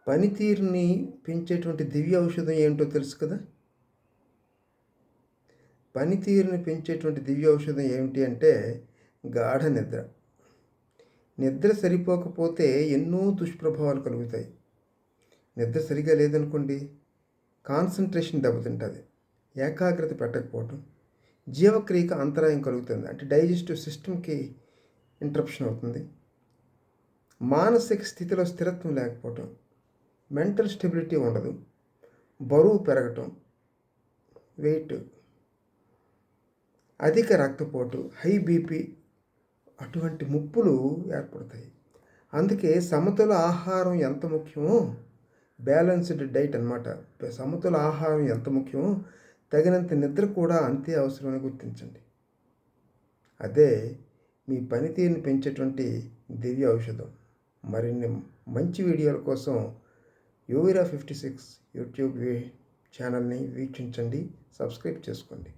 పనితీరుని పెంచేటువంటి దివ్య ఔషధం ఏంటో తెలుసు కదా? పనితీరుని పెంచేటువంటి దివ్య ఔషధం ఏమిటి అంటే గాఢ నిద్ర. నిద్ర సరిపోకపోతే ఎన్నో దుష్ప్రభావాలు కలుగుతాయి. నిద్ర సరిగా లేదనుకోండి, కాన్సంట్రేషన్ దెబ్బతింటుంది, ఏకాగ్రత పెట్టకపోవటం, జీవక్రియకు అంతరాయం కలుగుతుంది, అంటే డైజెస్టివ్ సిస్టమ్కి ఇంటరప్షన్ అవుతుంది, మానసిక స్థితిలో స్థిరత్వం లేకపోవటం, మెంటల్ స్టెబిలిటీ ఉండదు, బరువు పెరగటం, వెయిట్, అధిక రక్తపోటు, హై బీపీ, అటువంటి ముప్పులు ఏర్పడతాయి. అందుకే సమతుల ఆహారం ఎంత ముఖ్యమో, బ్యాలెన్స్డ్ డైట్ అన్నమాట, సమతుల ఆహారం ఎంత ముఖ్యమో తగినంత నిద్ర కూడా అంతే అవసరమని గుర్తించండి. అదే మీ పనితీరుని పెంచేటువంటి దివ్య ఔషధం. మరిన్ని మంచి వీడియోల కోసం యువీరా 56 యూట్యూబ్ ఛానల్ని వీక్షించండి, సబ్స్క్రైబ్ చేసుకోండి.